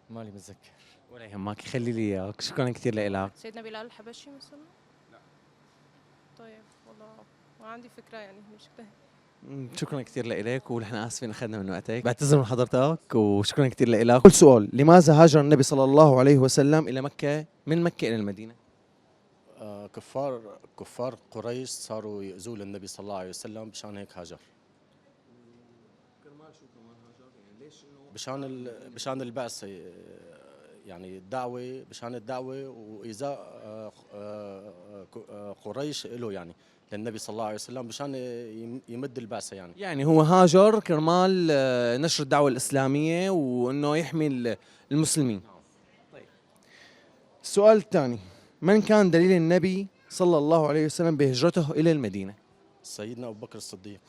مالي متذكر. ولا يهمك، خلي لي اياك. شكرا كثير لك. سيدنا بلال الحبشي مثلا. طيب والله ما عندي فكرة يعني مش كده. شكرا كثير لك، ونحن اسفين اخذنا من وقتك، بعتذر من حضرتك وشكرا كثير لك. كل سؤال، لماذا هاجر النبي صلى الله عليه وسلم الى مكه من مكه الى المدينه؟ كفار قريش صاروا يؤذوا النبي صلى الله عليه وسلم، مشان هيك هاجر. كرمال شو كمان هاجر؟ يعني ليش انه مشان البعث، يعني الدعوة، مشان الدعوة وإيذاء قريش له، يعني للنبي صلى الله عليه وسلم، مشان يمد البعثة يعني. يعني هو هاجر كرمال نشر الدعوه الاسلاميه وانه يحمي المسلمين. طيب السؤال الثاني، من كان دليل النبي صلى الله عليه وسلم بهجرته الى المدينه؟ سيدنا أبو بكر الصديق.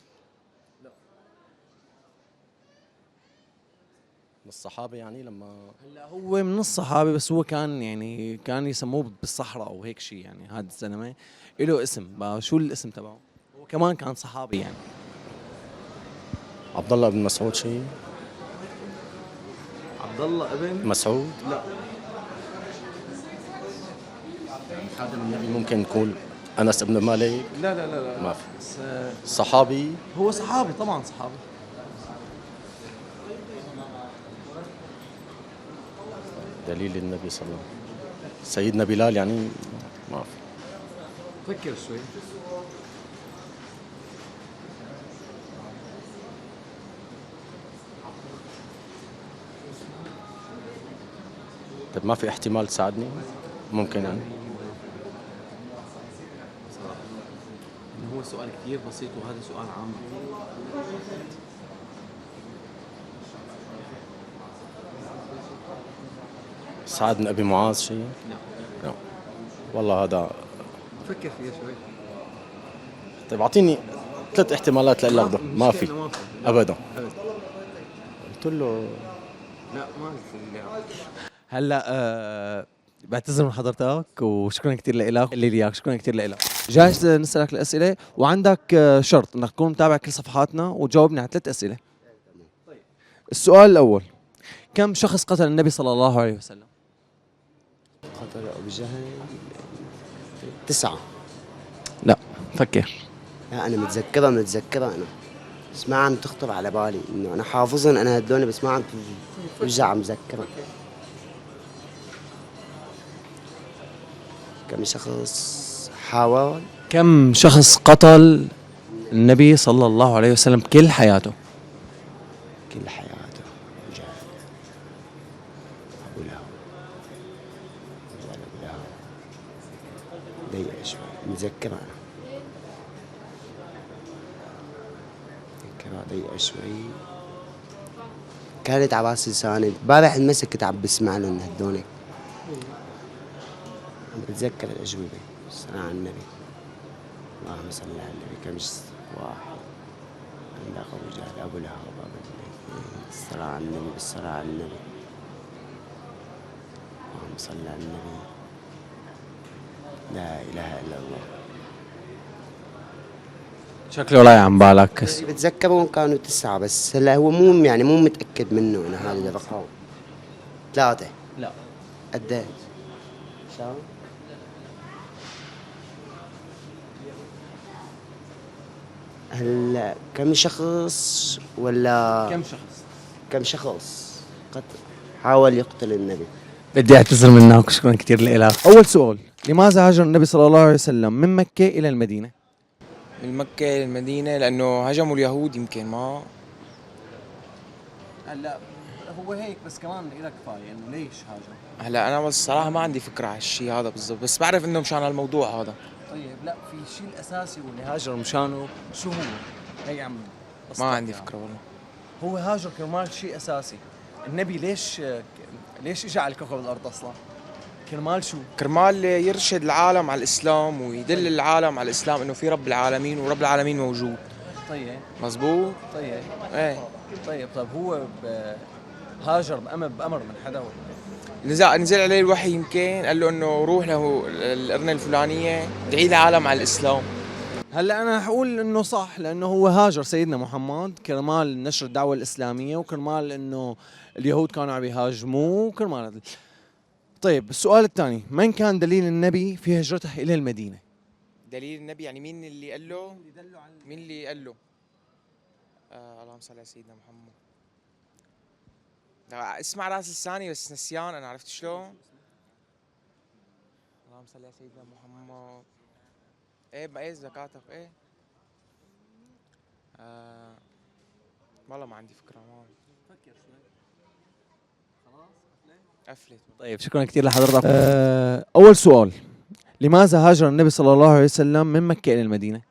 من الصحابة يعني لما هلا هو من الصحابه، بس هو كان يسموه بالصحراء او هيك شيء، يعني هذا الزلمه له اسم بقى، شو الاسم تبعه؟ هو كمان كان صحابي يعني. عبد الله بن مسعود شيء. عبد الله ابن مسعود. لا. خادم النبي ممكن نقول أنس بن مالك. لا ما في. بس صحابي. هو صحابي طبعا، صحابي. دليل النبي صلى الله عليه وسلم سيدنا بلال يعني. ما في. فكر شوي. طيب ما في احتمال تساعدني؟ ممكن يعني. هو سؤال كثير بسيط وهذا سؤال عام. سعد بن أبي معاذ شيء؟ لا. والله هذا. فكر فيها شوي. طيب أعطيني 3 احتمالات لألاخذه. ما في أبدا. قلت له لا ما قلت. هلا بعتذر من حضرتك وشكرا كثير لك اللي لياك. شكرا كثير لك. جاهز نسألك الأسئلة؟ وعندك شرط انك تكون متابع كل صفحاتنا وتجاوبني على 3 أسئلة. طيب السؤال الأول، كم شخص قتل النبي صلى الله عليه وسلم؟ قتل أبو جهل 9. لا فكر. لا أنا متذكرة أنا، بس ما عم تخطر على بالي إنه أنا حافظهم أنا هدول، بس ما عم ترجع مذكرة. كم شخص حاول؟ كم شخص قتل النبي صلى الله عليه وسلم كل حياته؟ كل حياته. أبو جهل، أبو لهب، أبو لهب. ضيق شوي، متذكرة أنا. متذكرة ضيقة شوي. كانت عباس لساني امبارح المسك عم بسمع لهم هدونك. عم بتذكر الأجوبة. الصلاة على النبي. اللهم صل على النبي. كم واحد عندك أبو جهل، أبو لهب، الصلاة على النبي، بالصلاة على النبي. اللهم صل على النبي. لا إله إلا الله. شكله لا عم بالك. بتذكرهم كانوا 9، بس هلا هو مو يعني مو متأكد منه أنا هذا الرقم. 3. لا. قد ايه؟ شو؟ هلا كم شخص ولا كم شخص حاول يقتل النبي؟ بدي اعتذر منك. شكرا كثير لك. اول سؤال، لماذا هاجر النبي صلى الله عليه وسلم من مكة الى المدينة؟ من مكة إلى المدينة لأنه هجموا اليهود، يمكن ما. هلا هو هيك، بس كمان لك كفايه انه ليش هاجر. هلا أنا بس صراحة ما عندي فكرة على الشيء هذا بالضبط، بس بعرف إنه مشان الموضوع هذا. طيب لا، في الشيء الاساسي واللي هاجر مشانه شو هو؟ هي عم ما عندي فكرة والله. هو هاجر كرمال شيء اساسي. النبي ليش اجى على كوكب الارض اصلا؟ كرمال شو؟ كرمال يرشد العالم على الإسلام ويدل العالم على الإسلام إنه في رب العالمين ورب العالمين موجود. طيب مزبوط. طيب إيه. طيب هو هاجر بأمر من حدا ولا؟ نزل عليه الوحي، يمكن قال له إنه روح له القرنة الفلانية ادعي العالم على الإسلام. هلا انا حقول انه صح، لانه هو هاجر سيدنا محمد كرمال نشر الدعوه الاسلاميه، وكرمال انه اليهود كانوا عم يهاجموه، وكرمال. طيب السؤال الثاني، من كان دليل النبي في هجرته الى المدينه؟ دليل النبي يعني مين اللي قال له؟ مين اللي قال له؟ اللهم صل على سيدنا محمد. اسمع راس لساني بس نسيان، انا عرفت شلون؟ اللهم صل على سيدنا محمد. ايه زكاتك ايه؟ والله ما عندي فكرة. ما فكر شوي. خلاص قفلت. طيب شكرا كثير لحضرتك. اول سؤال، لماذا هاجر النبي صلى الله عليه وسلم من مكه الى المدينه؟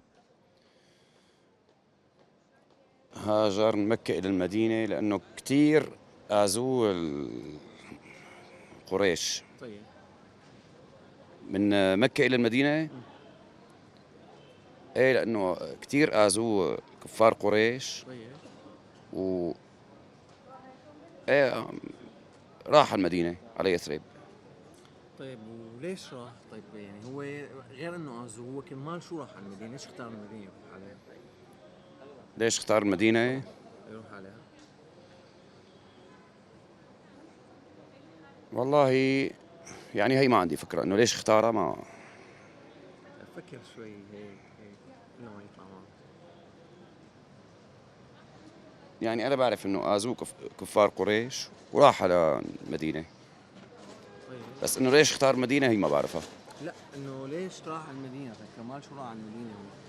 هاجر من مكة إلى المدينة لأنه كتير آذوه قريش. طيب من مكة إلى المدينة إيه لأنه كتير آذوه كفار قريش. طيب و إيه راح المدينة على يثرب. طيب وليش راح؟ طيب يعني هو غير انه اذوه، هو كرمال شو راح على المدينه؟ ليش اختار المدينه يروح عليها؟ ليش اختار المدينة؟ يروح عليها. والله يعني هي ما عندي فكرة إنه ليش اختارها. ما فكر شوي هيك انه ما يطلع معه. يعني أنا بعرف إنه آذوه كفار قريش وراح على المدينة، طيب بس إنه ليش اختار المدينة هي ما بعرفها. لا انه ليش راح على المدينه؟ طيب كرمال شو راح على المدينه هو؟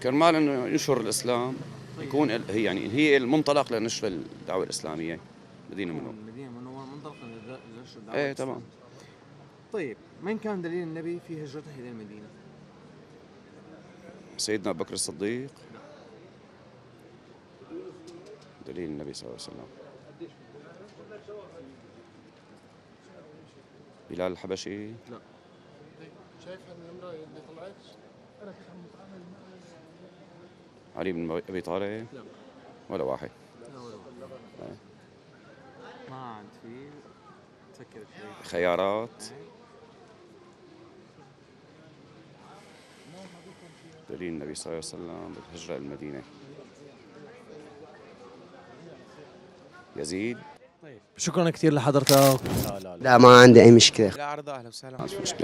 كرمال انه ينشر الاسلام، يكون هي المنطلق لنشر الدعوه الاسلاميه. مدينه منه. المدينه منوره منطلقا لنشر الدعوه. ايه تمام. طيب من كان دليل النبي في هجرته الى المدينه؟ سيدنا ابو بكر الصديق. دليل النبي صلى الله عليه وسلم بلال الحبشي. لا. علي بن ابي طالب. لا. ولا واحد. ما عاد في تفكر شوي. خيارات. دليل النبي صلى الله عليه وسلم بالهجرة المدينة. يزيد. طيب شكرا كثير لحضرتك. لا لا لا لا ما عندي أي مشكلة. لا عرض اهلا وسهلا. ما في مشكلة.